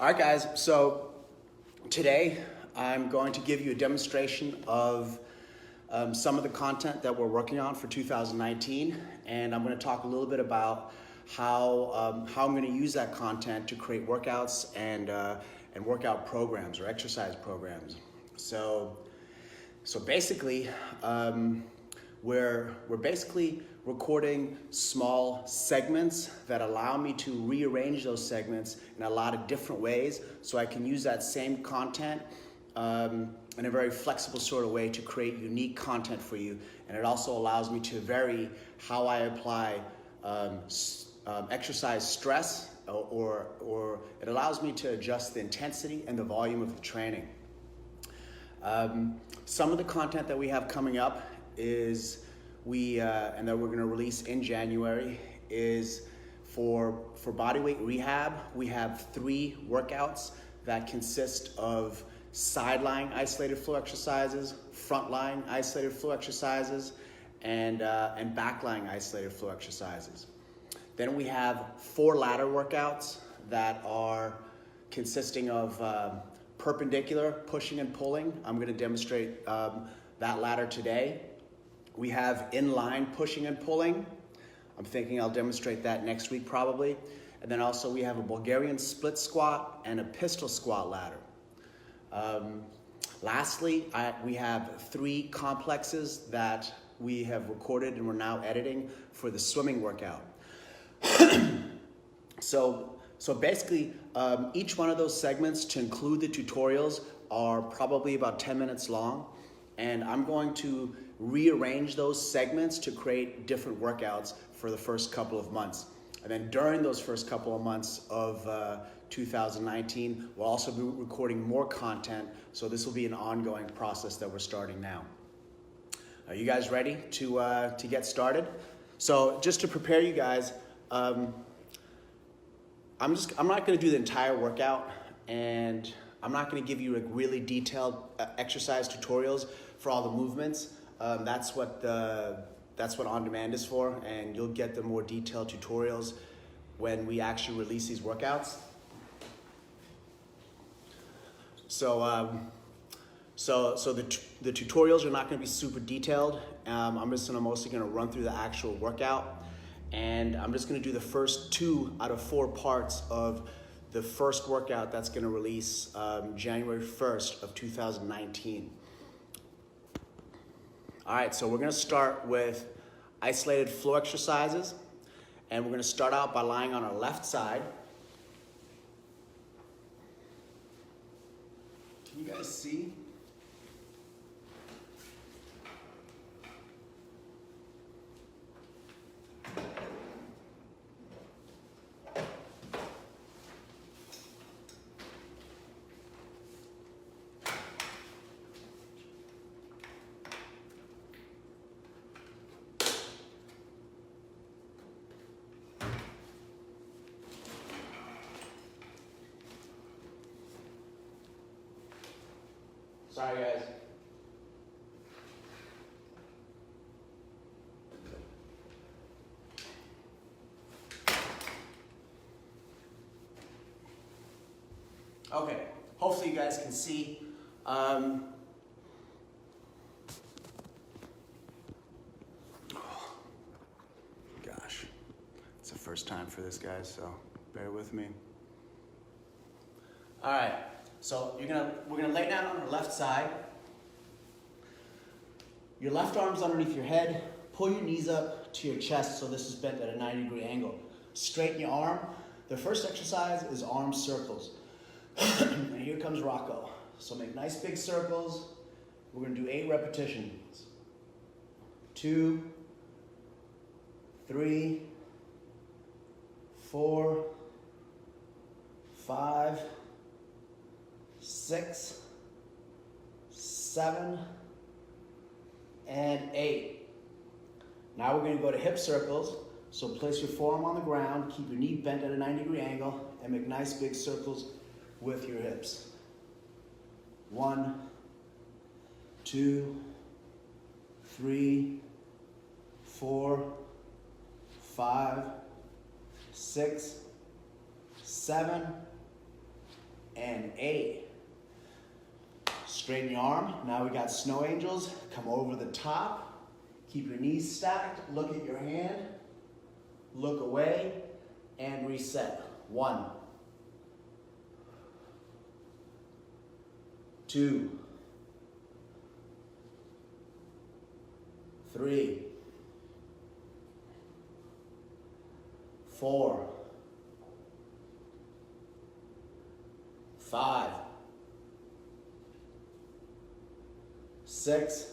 All right, guys, so today I'm going to give you a demonstration of some of the content that we're working on for 2019, and I'm going to talk a little bit about how I'm going to use that content to create workouts and workout programs or exercise programs. So basically, we're basically recording small segments that allow me to rearrange those segments in a lot of different ways, so I can use that same content in a very flexible sort of way to create unique content for you. And it also allows me to vary how I apply exercise stress, or it allows me to adjust the intensity and the volume of the training. Some of the content that we have coming up is and that we're going to release in January is for bodyweight rehab. We have 3 workouts that consist of side-lying isolated flow exercises, front-lying isolated flow exercises, and back-lying isolated flow exercises. Then we have 4 ladder workouts that are consisting of perpendicular pushing and pulling. I'm going to demonstrate that ladder today. We have inline pushing and pulling. I'm thinking I'll demonstrate that next week probably. And then also we have a Bulgarian split squat and a pistol squat ladder. Lastly, we have 3 complexes that we have recorded and we're now editing for the swimming workout. So basically, each one of those segments, to include the tutorials, are probably about 10 minutes long. And I'm going to rearrange those segments to create different workouts for the first couple of months. And then during those first couple of months of 2019, we'll also be recording more content. So this will be an ongoing process that we're starting now. Are you guys ready to get started? So just to prepare you guys, I'm not going to do the entire workout, and I'm not going to give you a really detailed exercise tutorials for all the movements. That's what On Demand is for, and you'll get the more detailed tutorials when we actually release these workouts. So the tutorials are not going to be super detailed. I'm just mostly going to run through the actual workout, and I'm just going to do the first 2 out of 4 parts of the first workout that's going to release January 1st of 2019. All right, so we're going to start with isolated flow exercises, and we're going to start out by lying on our left side. Can you guys see? Sorry, guys. Okay, hopefully you guys can see. Gosh, it's the first time for this, guys, so bear with me. All right. So we're gonna lay down on our left side. Your left arm's underneath your head. Pull your knees up to your chest so this is bent at a 90-degree angle. Straighten your arm. The first exercise is arm circles. And here comes Rocco. So make nice big circles. We're gonna do 8 repetitions. 2, 3, 4, 5, 6, 7, and 8. Now we're going to go to hip circles. So place your forearm on the ground, keep your knee bent at a 90-degree angle, and make nice big circles with your hips. 1, 2, 3, 4, 5, 6, 7, and 8. Straighten your arm. Now we got snow angels. Come over the top. Keep your knees stacked. Look at your hand. Look away and reset. 1, 2, 3, 4, 5, 6,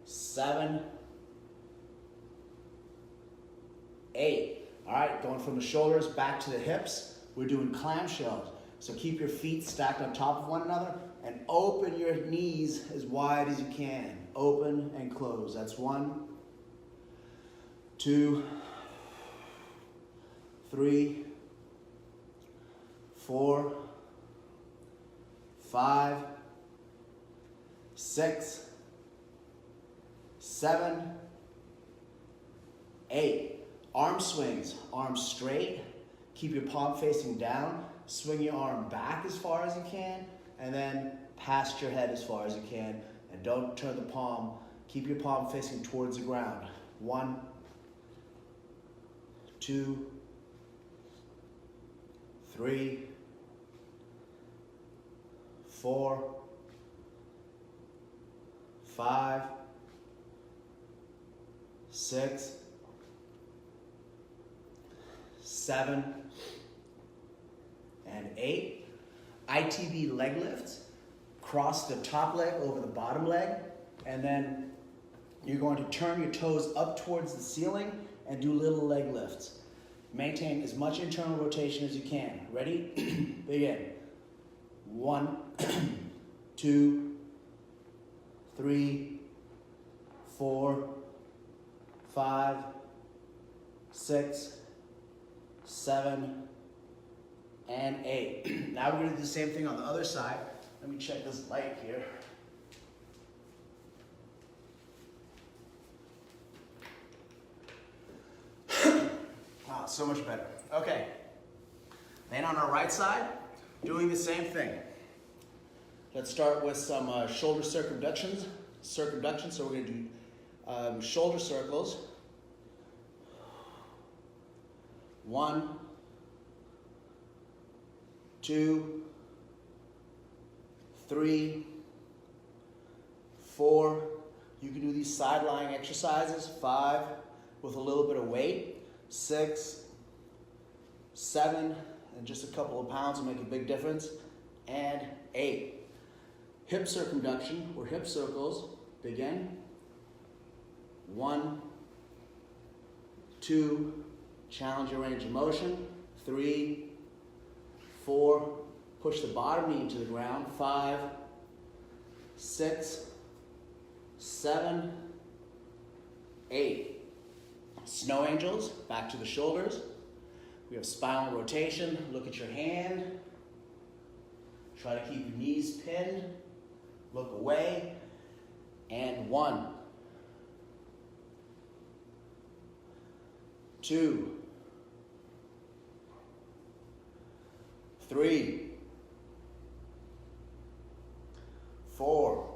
7, 8. All right, going from the shoulders back to the hips. We're doing clamshells. So keep your feet stacked on top of one another and open your knees as wide as you can. Open and close. That's 1, 2, 3, 4, 5, 6, 7, 8. Arm swings, arms straight. Keep your palm facing down. Swing your arm back as far as you can, and then past your head as far as you can. And don't turn the palm. Keep your palm facing towards the ground. 1, 2, 3, 4, 5, 6, 7, and 8. ITB leg lifts. Cross the top leg over the bottom leg, and then you're going to turn your toes up towards the ceiling and do little leg lifts. Maintain as much internal rotation as you can. Ready? Begin. 1, 2, 3, 4, 5, 6, 7, and 8. Now we're going to do the same thing on the other side. Let me check this light here. Wow, so much better. Okay. Then on our right side, doing the same thing. Let's start with some shoulder circumductions. So we're going to do shoulder circles. 1, 2, 3, 4. You can do these side lying exercises. 5 with a little bit of weight. 6, 7, and just a couple of pounds will make a big difference. And 8. Hip circumduction or hip circles. Begin. 1, 2. Challenge your range of motion. 3, 4. Push the bottom knee into the ground. 5, 6, 7, 8. Snow angels, back to the shoulders. We have spinal rotation. Look at your hand. Try to keep your knees pinned. Look away. And 1, 2, 3, 4,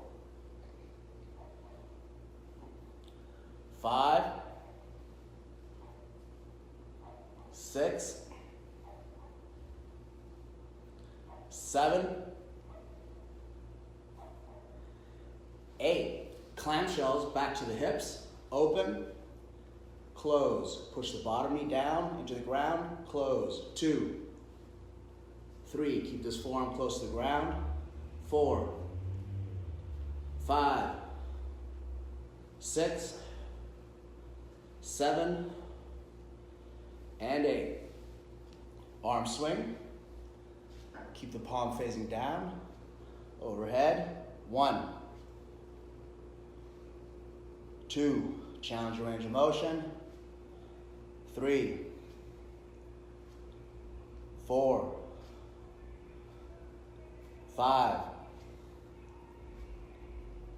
5, 6, 7, 8. Clamshells back to the hips. Open, close. Push the bottom knee down into the ground. Close. 2, 3. Keep this forearm close to the ground. 4, 5, 6, 7, and 8. Arm swing. Keep the palm facing down. Overhead. 1, 2. Challenge your range of motion. 3, 4, 5,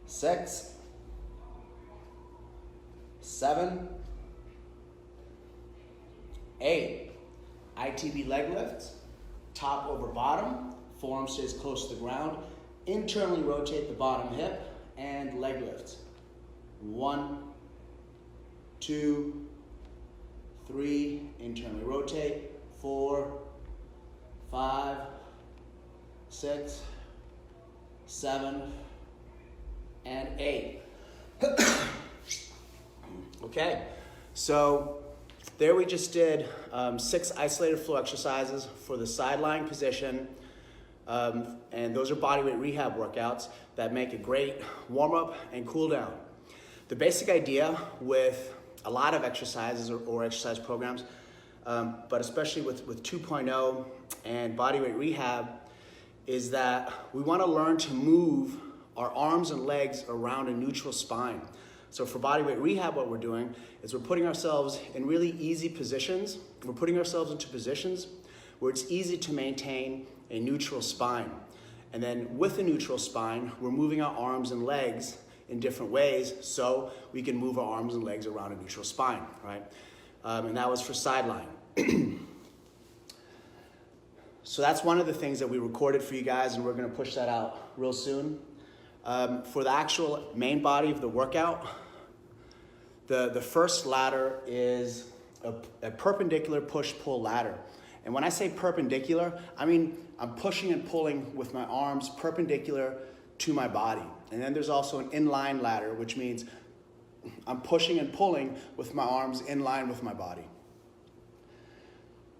6, 7, 8. ITB leg lifts, top over bottom, forearm stays close to the ground. Internally rotate the bottom hip and leg lifts. 1, 2, 3, internally rotate. 4, 5, 6, 7, and 8. Okay, so there we just did 6 isolated flow exercises for the side lying position, and those are bodyweight rehab workouts that make a great warm-up and cool down. The basic idea with a lot of exercises or exercise programs, but especially with 2.0 and bodyweight rehab, is that we want to learn to move our arms and legs around a neutral spine. So for bodyweight rehab, what we're doing is we're putting ourselves in really easy positions. We're putting ourselves into positions where it's easy to maintain a neutral spine. And then with a neutral spine, we're moving our arms and legs in different ways so we can move our arms and legs around a neutral spine, right? And that was for side lying. So that's one of the things that we recorded for you guys, and we're gonna push that out real soon. For the actual main body of the workout, the first ladder is a perpendicular push-pull ladder. And when I say perpendicular, I mean I'm pushing and pulling with my arms perpendicular to my body. And then there's also an inline ladder, which means I'm pushing and pulling with my arms in line with my body.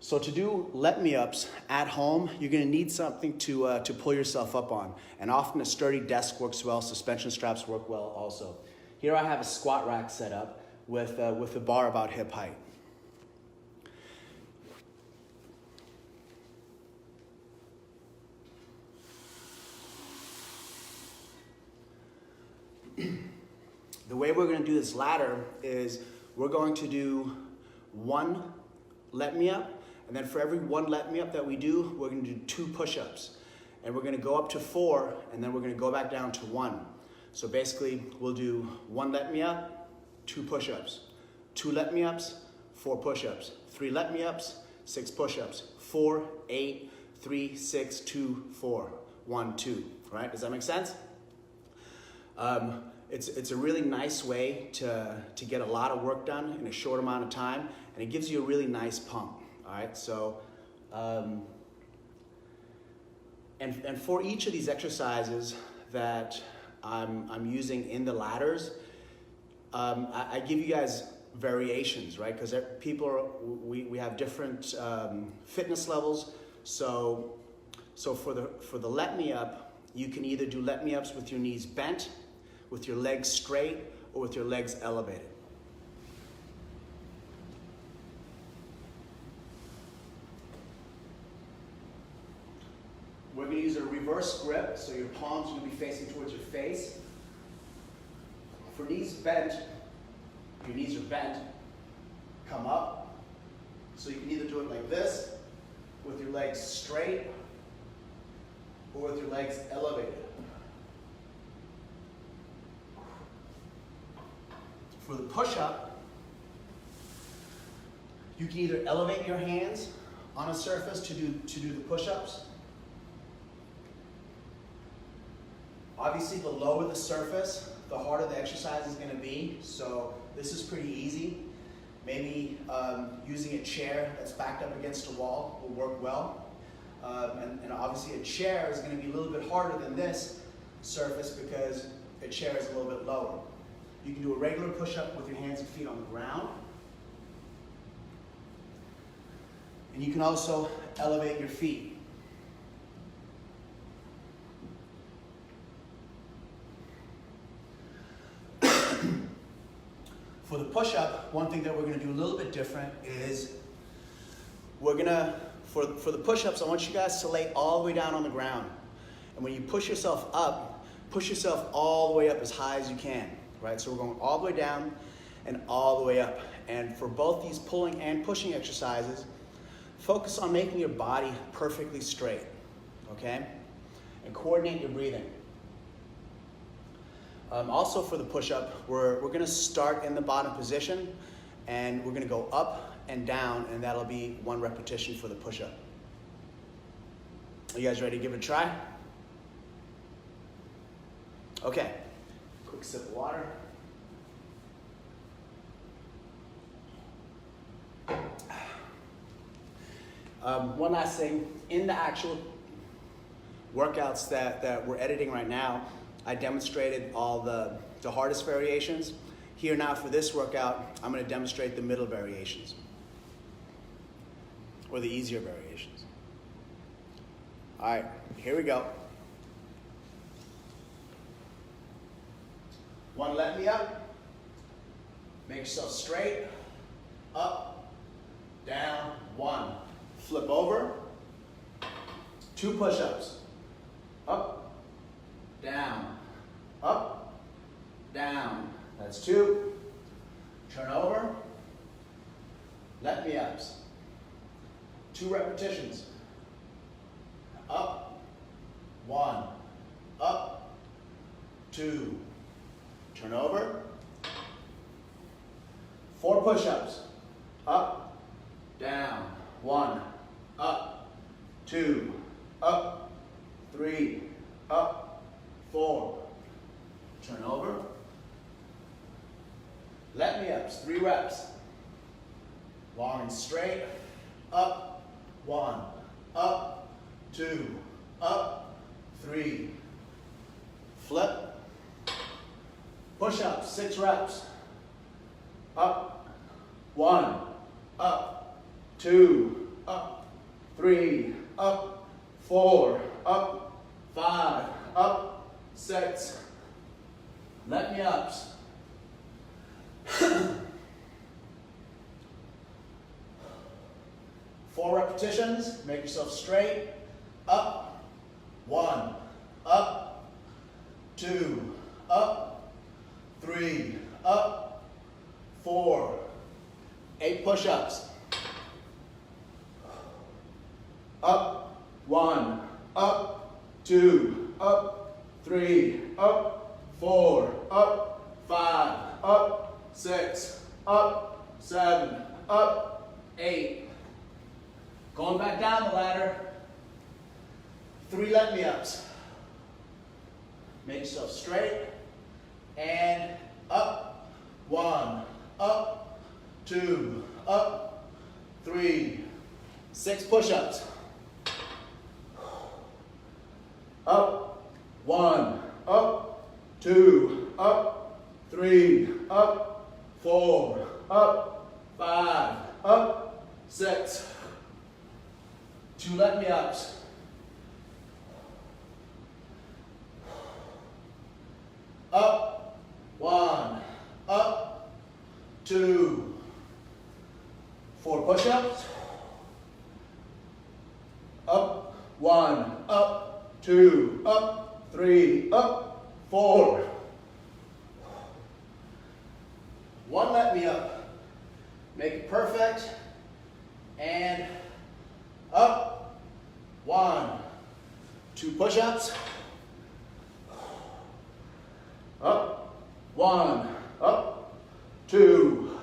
So to do let-me-ups at home, you're gonna need something to pull yourself up on. And often a sturdy desk works well, suspension straps work well also. Here I have a squat rack set up with a bar about hip height. The way we're gonna do this ladder is we're going to do 1 let-me-up, and then for every 1 let-me-up that we do, we're gonna do 2 push-ups. And we're gonna go up to 4, and then we're gonna go back down to 1. So basically, we'll do 1 let-me-up, 2 push-ups. 2 let-me-ups, 4 push-ups. 3 let-me-ups, 6 push-ups. 4, 8, 3, 6, 2, 4. 1, 2, right? Does that make sense? It's a really nice way to get a lot of work done in a short amount of time, and it gives you a really nice pump. All right, so and for each of these exercises that I'm using in the ladders, I give you guys variations, right? Because we have different fitness levels. So for the let me up, you can either do let me ups with your knees bent, with your legs straight, or with your legs elevated. We're going to use a reverse grip, so your palms are going to be facing towards your face. For knees bent, your knees are bent, come up. So you can either do it like this, with your legs straight, or with your legs elevated. For the push-up, you can either elevate your hands on a surface to do the push-ups. Obviously, the lower the surface, the harder the exercise is going to be. So this is pretty easy. Maybe using a chair that's backed up against a wall will work well. And obviously a chair is going to be a little bit harder than this surface because a chair is a little bit lower. You can do a regular push-up with your hands and feet on the ground. And you can also elevate your feet. For the push-up, one thing that we're going to do a little bit different is we're going to, for the push-ups, I want you guys to lay all the way down on the ground. And when you push yourself up, push yourself all the way up as high as you can, right? So we're going all the way down and all the way up. And for both these pulling and pushing exercises, focus on making your body perfectly straight, okay? And coordinate your breathing. Also for the push-up, we're gonna start in the bottom position, and we're gonna go up and down, and that'll be 1 repetition for the push-up. Are you guys ready to give it a try? Okay, quick sip of water. One last thing, in the actual workouts that we're editing right now, I demonstrated all the hardest variations. Here now for this workout, I'm going to demonstrate the middle variations, or the easier variations. All right, here we go. 1, let me up. Make yourself straight. Up, down, 1. Flip over. 2 push-ups. Up, down, up, down. That's 2. Turn over. Let me ups. 2 repetitions. Up, 1, up, 2. Turn over. 4 push-ups. Up, down, 1, up, 2, up, 3, up, 4. Turn over. Let me ups, 3 reps. Long and straight. Up, 1, up, 2, up, 3. Flip. Push up, 6 reps. Up, 1, up, 2, up, 3, up, 4, up, 5, up, 6. Let me ups. 4 repetitions, make yourself straight. Up, 1, up, 2, up, 3, up, 4. 8 push-ups. Up, 1, up, 2, up, 3, up, 4, up, 5, up, 6, up, 7, up, 8. Going back down the ladder. 3 let me ups. Make yourself straight and up. 1, up, 2, up, 3. 6 push-ups. Up, 1, up, 2, up, 3, up, 4, up, 5, up, 6. 2 let me ups. Up, 1, up, 2. 4 push-ups. Up, 1, up, 2, up, 3, up, 4. 1 let me up. Make it perfect. And up, 1. 2 push-ups. Up, 1, up, 2.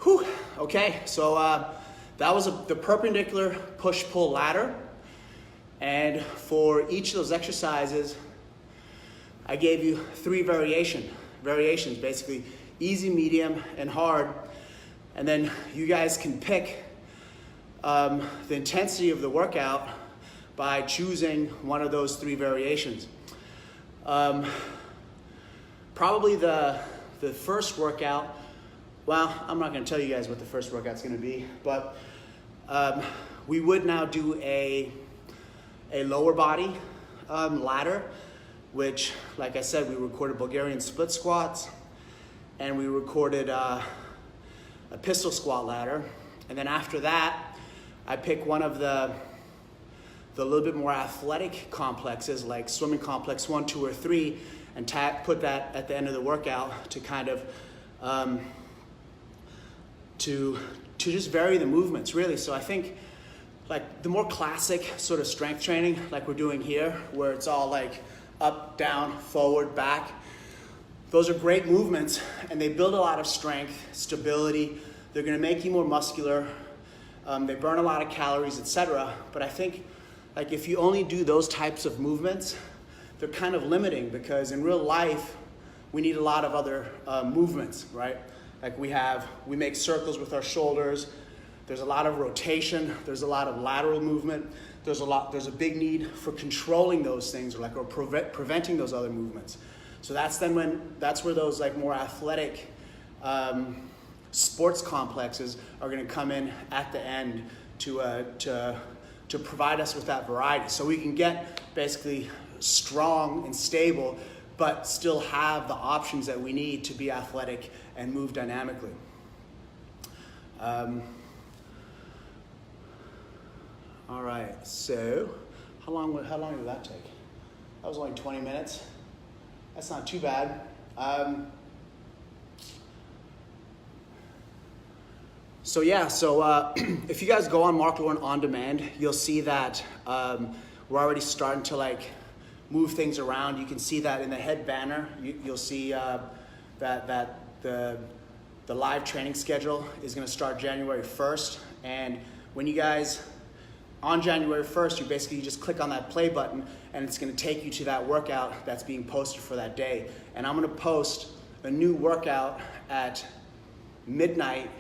Whew. Okay, so that was the perpendicular push-pull ladder. And for each of those exercises, I gave you 3 variations, basically easy, medium, and hard. And then you guys can pick the intensity of the workout by choosing one of those 3 variations. Probably the first workout, well, I'm not going to tell you guys what the first workout's going to be, but we would now do a lower body ladder, which, like I said, we recorded Bulgarian split squats, and we recorded a pistol squat ladder. And then after that, I pick one of the little bit more athletic complexes, like swimming complex 1, 2, or 3, and put that at the end of the workout to kind of to just vary the movements, really. So I think like the more classic sort of strength training, like we're doing here, where it's all like up, down, forward, back, those are great movements, and they build a lot of strength, stability. They're gonna make you more muscular. They burn a lot of calories, etc. But I think like if you only do those types of movements, they're kind of limiting, because in real life, we need a lot of other movements, right? Like we make circles with our shoulders. There's a lot of rotation. There's a lot of lateral movement. There's a big need for controlling those things, or preventing those other movements. So that's where those like more athletic sports complexes are going to come in at the end to provide us with that variety, so we can get basically strong and stable, but still have the options that we need to be athletic and move dynamically. All right, so how long did that take? That was only 20 minutes. That's not too bad. So if you guys go on Mark Lauren On Demand, you'll see that we're already starting to like move things around. You can see that in the head banner. You'll see that the live training schedule is going to start January 1st. And when you guys, on January 1st, you just click on that play button, and it's going to take you to that workout that's being posted for that day. And I'm going to post a new workout at midnight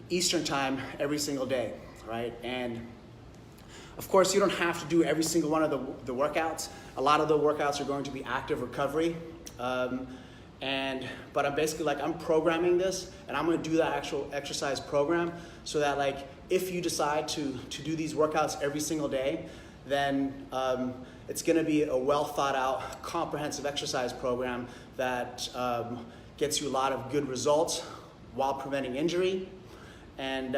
Eastern time every single day, right? And of course, you don't have to do every single one of the workouts. A lot of the workouts are going to be active recovery. But I'm basically I'm programming this, and I'm going to do the actual exercise program, so that like if you decide to do these workouts every single day, then it's going to be a well thought out, comprehensive exercise program that gets you a lot of good results while preventing injury. And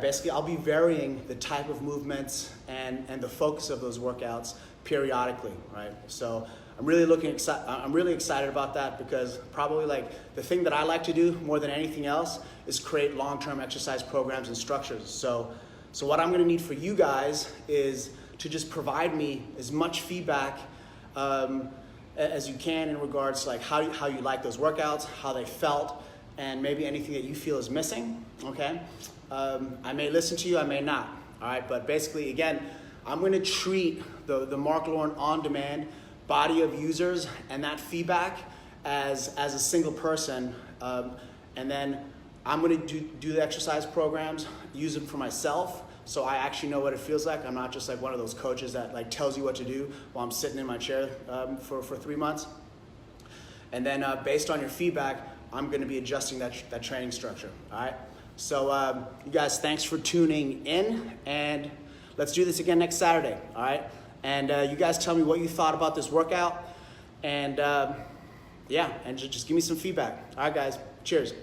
basically I'll be varying the type of movements and the focus of those workouts periodically, right? So I'm really excited about that, because probably like the thing that I like to do more than anything else is create long-term exercise programs and structures. So what I'm gonna need for you guys is to just provide me as much feedback as you can in regards to like how you like those workouts, how they felt, and maybe anything that you feel is missing, okay? I may listen to you, I may not, all right? But basically, again, I'm gonna treat the Mark Lauren On Demand body of users and that feedback as a single person, and then I'm gonna do the exercise programs, use them for myself, so I actually know what it feels like. I'm not just like one of those coaches that like tells you what to do while I'm sitting in my chair for 3 months. And then based on your feedback, I'm gonna be adjusting that training structure, all right? So you guys, thanks for tuning in, and let's do this again next Saturday, all right? And you guys tell me what you thought about this workout, and and just give me some feedback. All right, guys, cheers.